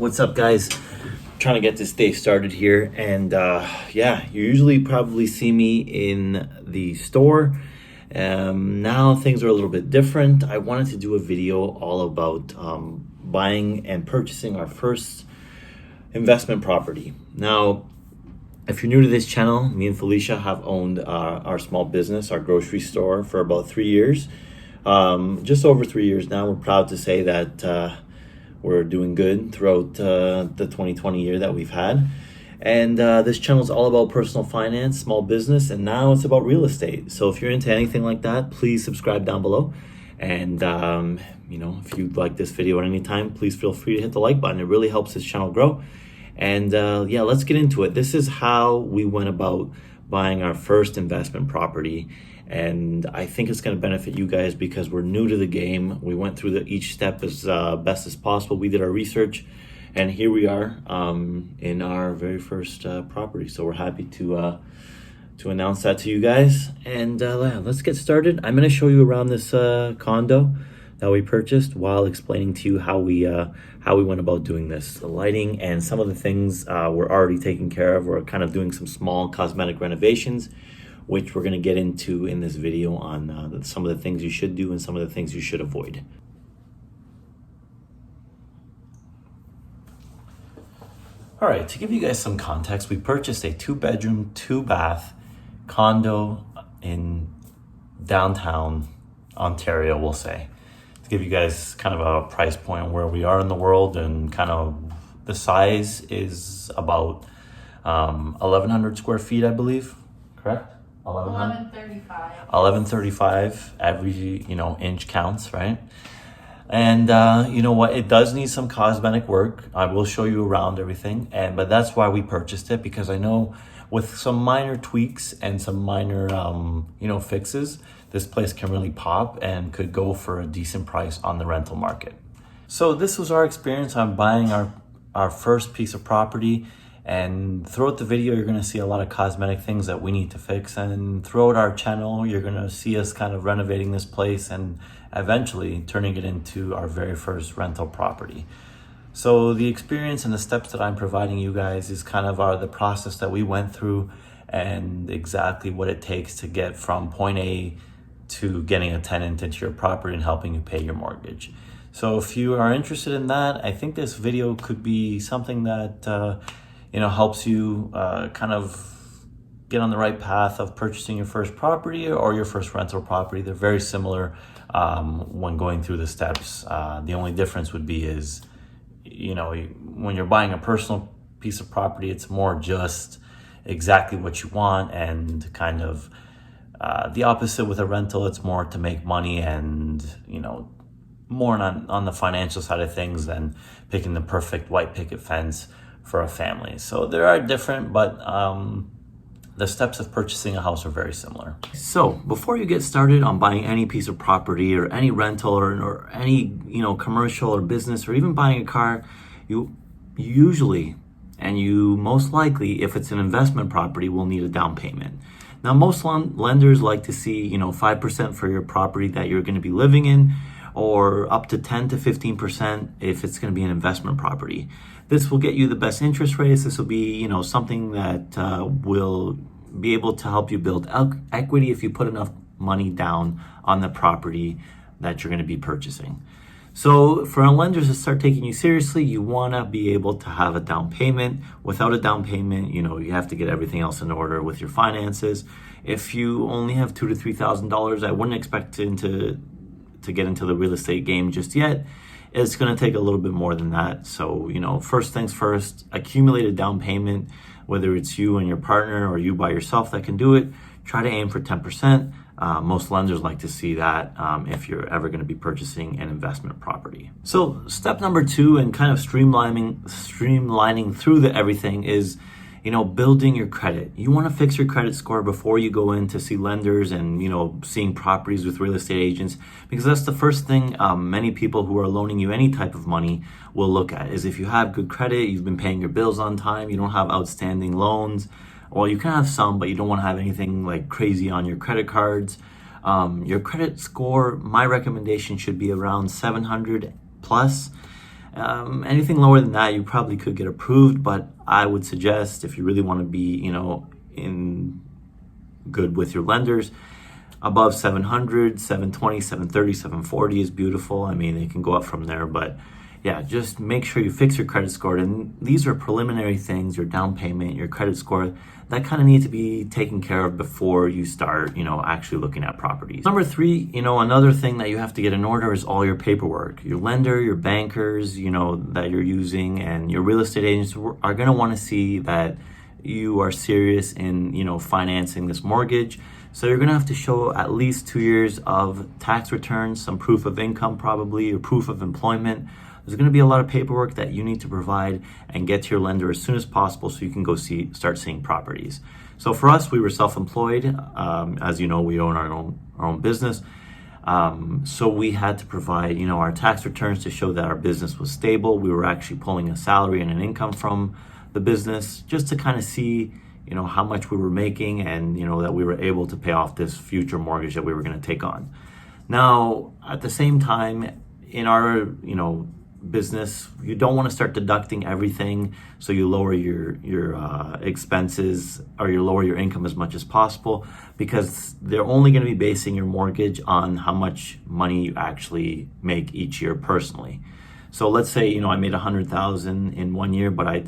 What's up, guys? Trying to get this day started here, and yeah, you usually probably see me in the store. Now things are a little bit different. I wanted to do a video all about buying and purchasing our first investment property. Now, if you're new to this channel, me and Felicia have owned our small business, our grocery store, for about 3 years. Just over 3 years now. We're proud to say that we're doing good throughout the 2020 year that we've had. And this channel is all about personal finance, small business, and now it's about real estate. So if you're into anything like that, please subscribe down below. And if you like this video at any time, please feel free to hit the like button. It really helps this channel grow. And yeah, let's get into it. This is how we went about buying our first investment property. And I think it's going to benefit you guys because we're new to the game. We went through each step as best as possible. We did our research, and here we are in our very first property. So we're happy to announce that to you guys. And let's get started. I'm going to show you around this condo that we purchased while explaining to you how we went about doing this. The lighting and some of the things we're already taking care of. We're kind of doing some small cosmetic renovations, which we're going to get into in this video on some of the things you should do and some of the things you should avoid. All right, to give you guys some context, we purchased a 2-bedroom, 2-bath condo in downtown Ontario, we'll say, to give you guys kind of a price point where we are in the world, and kind of the size is about 1,100 square feet, I believe, correct? 1135. 1135. Every inch counts, right? And you know what? It does need some cosmetic work. I will show you around everything, but that's why we purchased it, because I know with some minor tweaks and some minor fixes, this place can really pop and could go for a decent price on the rental market. So this was our experience on buying our first piece of property. And throughout the video, you're going to see a lot of cosmetic things that we need to fix. And throughout our channel, you're going to see us kind of renovating this place and eventually turning it into our very first rental property. So the experience and the steps that I'm providing you guys is kind of the process that we went through, and exactly what it takes to get from point A to getting a tenant into your property and helping you pay your mortgage. So if you are interested in that, I think this video could be something that helps you kind of get on the right path of purchasing your first property or your first rental property. They're very similar when going through the steps. The only difference would be is, when you're buying a personal piece of property, it's more just exactly what you want, and kind of the opposite with a rental. It's more to make money and, more on the financial side of things than picking the perfect white picket fence for a family. So they are different, but the steps of purchasing a house are very similar. So before you get started on buying any piece of property or any rental or any commercial or business, or even buying a car, you usually, and you most likely, if it's an investment property, will need a down payment. Now, most lenders like to see 5% for your property that you're going to be living in, or up to 10 to 15% if it's going to be an investment property. This will get you the best interest rates. This will be, something that will be able to help you build equity if you put enough money down on the property that you're going to be purchasing. So for our lenders to start taking you seriously, you want to be able to have a down payment. Without a down payment, you have to get everything else in order with your finances. If you only have $2,000 to $3,000, I wouldn't expect to get into the real estate game just yet. It's going to take a little bit more than that. So, first things first, accumulate a down payment, whether it's you and your partner or you by yourself that can do it. Try to aim for 10%. Most lenders like to see that if you're ever going to be purchasing an investment property. So step number 2, and kind of streamlining through everything, is building your credit. You want to fix your credit score before you go in to see lenders and, seeing properties with real estate agents, because that's the first thing many people who are loaning you any type of money will look at, is if you have good credit, you've been paying your bills on time, you don't have outstanding loans. Well, you can have some, but you don't want to have anything like crazy on your credit cards. Your credit score, my recommendation should be around 700 plus. Anything lower than that, you probably could get approved, but I would suggest if you really want to be, in good with your lenders, above 700, 720, 730, 740 is beautiful. I mean, it can go up from there, but yeah, just make sure you fix your credit score. And these are preliminary things, your down payment, your credit score, that kind of need to be taken care of before you start, actually looking at properties. Number three, another thing that you have to get in order is all your paperwork. Your lender, your bankers, that you're using, and your real estate agents are going to want to see that you are serious in, financing this mortgage. So you're going to have to show at least 2 years of tax returns, some proof of income probably, or proof of employment. There's going to be a lot of paperwork that you need to provide and get to your lender as soon as possible so you can go start seeing properties. So for us, we were self-employed. As you know, we own our own business. So we had to provide, our tax returns to show that our business was stable. We were actually pulling a salary and an income from the business just to kind of see, how much we were making and, that we were able to pay off this future mortgage that we were going to take on. Now, at the same time, in our, business, you don't want to start deducting everything, so you lower your expenses, or you lower your income as much as possible, because they're only going to be basing your mortgage on how much money you actually make each year personally. So let's say I made 100,000 in 1 year, but I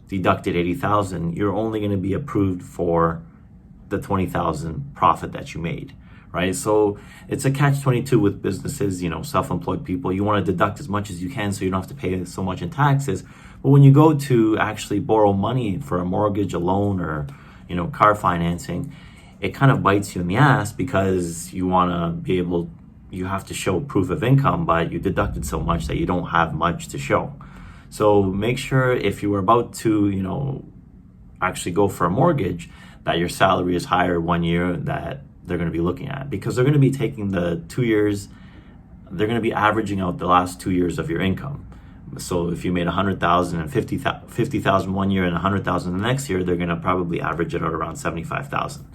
deducted 80,000. You're only going to be approved for the 20,000 profit that you made. Right? So it's a catch-22 with businesses, self-employed people. You want to deduct as much as you can so you don't have to pay so much in taxes. But when you go to actually borrow money for a mortgage, a loan, or, car financing, it kind of bites you in the ass because you have to show proof of income, but you deducted so much that you don't have much to show. So make sure if you were about to, actually go for a mortgage, that your salary is higher 1 year that they're going to be looking at, because they're going to be taking the 2 years, they're going to be averaging out the last 2 years of your income. So if you made 100,000 and 50,000 1 year and 100,000 the next year, they're going to probably average it out around 75,000.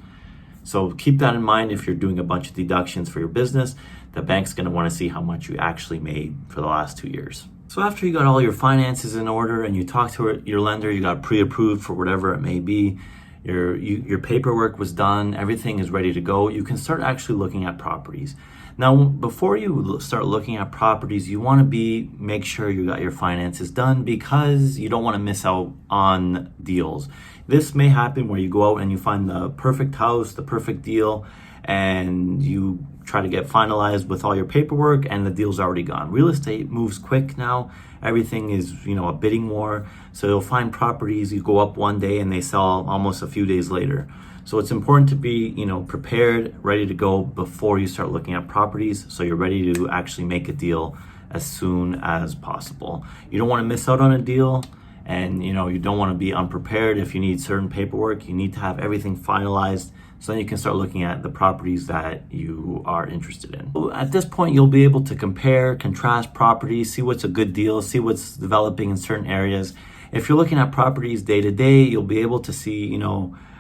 So keep that in mind if you're doing a bunch of deductions for your business. The bank's going to want to see how much you actually made for the last 2 years. So after you got all your finances in order and you talked to your lender, you got pre-approved for whatever it may be, your paperwork was done, everything is ready to go, you can start actually looking at properties. Now, before you start looking at properties, you want to make sure you got your finances done, because you don't want to miss out on deals. This may happen where you go out and you find the perfect house, the perfect deal, and you try to get finalized with all your paperwork and the deal's already gone. Real estate moves quick now. Everything is, a bidding war. So you'll find properties, you go up one day and they sell almost a few days later. So it's important to be, prepared, ready to go before you start looking at properties, so you're ready to actually make a deal as soon as possible. You don't want to miss out on a deal, and you don't want to be unprepared. If you need certain paperwork, you need to have everything finalized, so then you can start looking at the properties that you are interested in. At this point, you'll be able to compare, contrast properties, see what's a good deal, see what's developing in certain areas. If you're looking at properties day to day, you'll be able to see,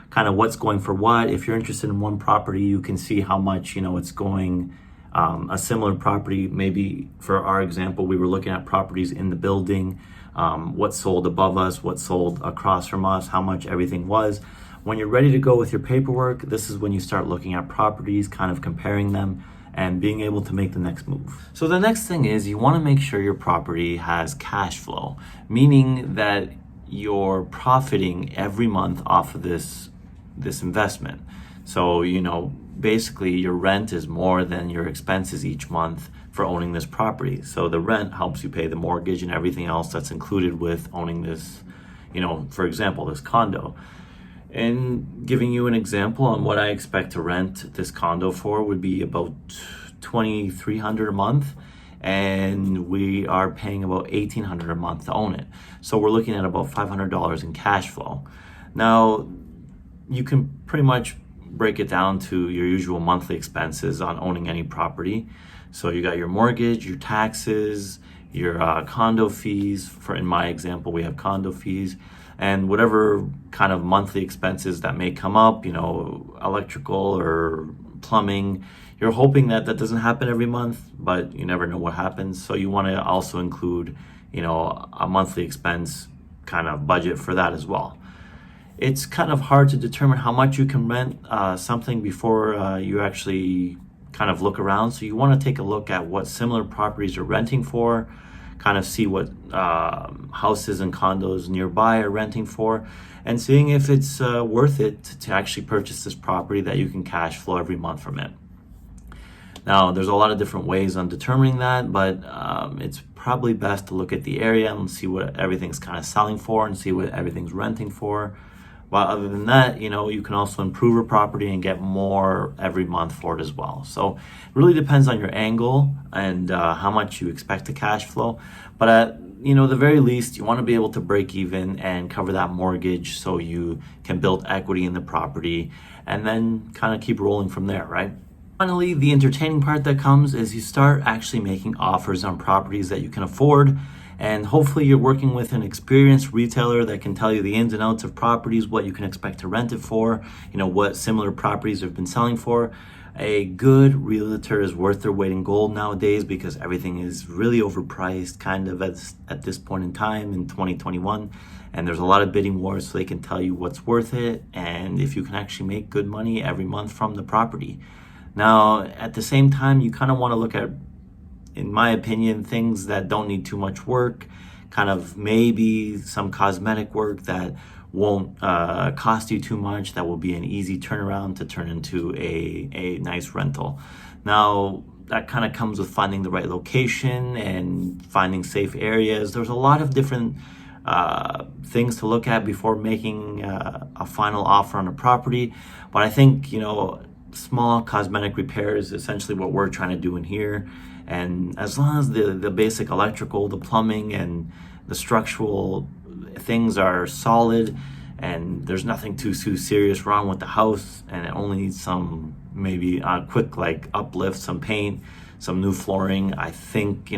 kind of what's going for what. If you're interested in one property, you can see how much, it's going. A similar property, maybe for our example, we were looking at properties in the building, what sold above us, what sold across from us, how much everything was. When you're ready to go with your paperwork, this is when you start looking at properties, kind of comparing them, and being able to make the next move. So the next thing is you want to make sure your property has cash flow, meaning that you're profiting every month off of this investment. So, basically your rent is more than your expenses each month for owning this property. So the rent helps you pay the mortgage and everything else that's included with owning this, for example, this condo. And giving you an example on what I expect to rent this condo for would be about $2,300 a month, and we are paying about $1,800 a month to own it. So we're looking at about $500 in cash flow. Now, you can pretty much break it down to your usual monthly expenses on owning any property. So you got your mortgage, your taxes, your condo fees. In my example, we have condo fees, and whatever kind of monthly expenses that may come up, electrical or plumbing, You're hoping that that doesn't happen every month, but you never know what happens. So you want to also include, a monthly expense kind of budget for that as well. It's kind of hard to determine how much you can rent something before you actually kind of look around. So you want to take a look at what similar properties are renting for, kind of see what houses and condos nearby are renting for, and seeing if it's worth it to actually purchase this property that you can cash flow every month from it. Now, there's a lot of different ways on determining that, but it's probably best to look at the area and see what everything's kind of selling for and see what everything's renting for. But other than that, you can also improve a property and get more every month for it as well. So it really depends on your angle and how much you expect to cash flow. But at the very least, you want to be able to break even and cover that mortgage so you can build equity in the property and then kind of keep rolling from there, right? Finally, the entertaining part that comes is you start actually making offers on properties that you can afford. And hopefully you're working with an experienced retailer that can tell you the ins and outs of properties, what you can expect to rent it for, what similar properties have been selling for. A good realtor is worth their weight in gold nowadays because everything is really overpriced kind of at this point in time in 2021. And there's a lot of bidding wars, so they can tell you what's worth it and if you can actually make good money every month from the property. Now, at the same time, you kind of want to look at, in my opinion, things that don't need too much work, kind of maybe some cosmetic work that won't cost you too much, that will be an easy turnaround to turn into a nice rental. Now, that kind of comes with finding the right location and finding safe areas. There's a lot of different things to look at before making a final offer on a property. But I think, small cosmetic repairs is essentially what we're trying to do in here. And as long as the basic electrical, the plumbing, and the structural things are solid and there's nothing too serious wrong with the house and it only needs some maybe quick uplift, some paint, some new flooring, I think,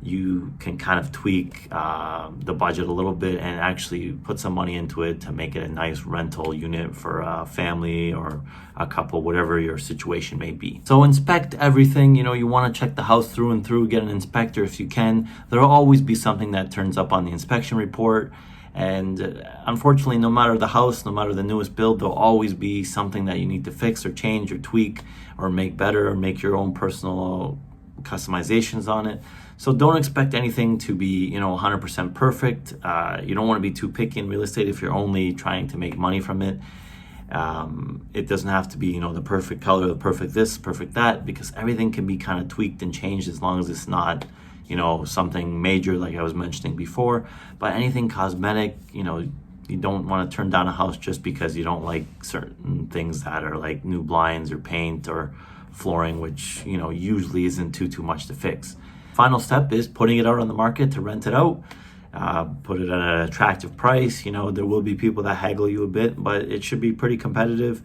you can kind of tweak the budget a little bit and actually put some money into it to make it a nice rental unit for a family or a couple, whatever your situation may be. So inspect everything. You want to check the house through and through, get an inspector if you can. There'll always be something that turns up on the inspection report. And unfortunately, no matter the house, no matter the newest build, there'll always be something that you need to fix or change or tweak or make better or make your own personal customizations on it. So don't expect anything to be, 100% perfect. You don't want to be too picky in real estate if you're only trying to make money from it. It doesn't have to be, the perfect color, the perfect this, perfect that, because everything can be kind of tweaked and changed as long as it's not, something major like I was mentioning before. But anything cosmetic, you don't want to turn down a house just because you don't like certain things that are like new blinds or paint or flooring, which, usually isn't too much to fix. Final step is putting it out on the market to rent it out. Put it at an attractive price. There will be people that haggle you a bit, but it should be pretty competitive.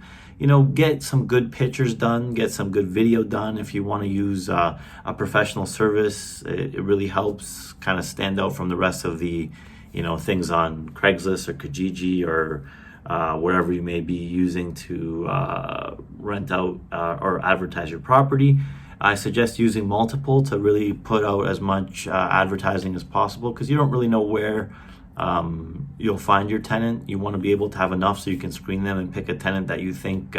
Get some good pictures done, get some good video done. If you want to use a professional service, it really helps kind of stand out from the rest of the, things on Craigslist or Kijiji or wherever you may be using to rent out or advertise your property. I suggest using multiple to really put out as much advertising as possible because you don't really know where you'll find your tenant. You want to be able to have enough so you can screen them and pick a tenant that you think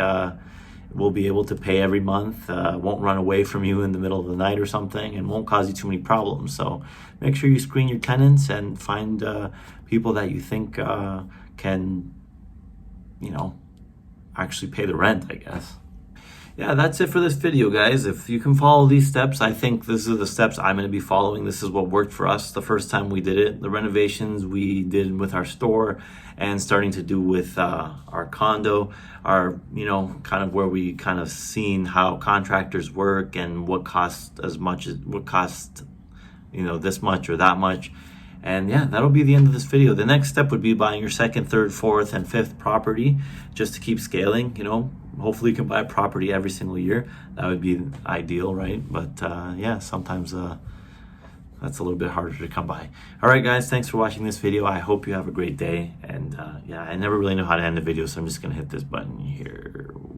will be able to pay every month, won't run away from you in the middle of the night or something, and won't cause you too many problems. So make sure you screen your tenants and find people that you think can, actually pay the rent, I guess. Yeah, that's it for this video, guys. If you can follow these steps, I think this is the steps I'm going to be following. This is what worked for us the first time we did it. The renovations we did with our store and starting to do with our condo are, kind of where we kind of seen how contractors work and what costs this much or that much. And yeah, that'll be the end of this video. The next step would be buying your second, third, fourth, and fifth property just to keep scaling. Hopefully you can buy a property every single year. That would be ideal, right? But yeah, sometimes that's a little bit harder to come by. All right, guys, thanks for watching this video. I hope you have a great day. And yeah, I never really know how to end the video, so I'm just gonna hit this button here.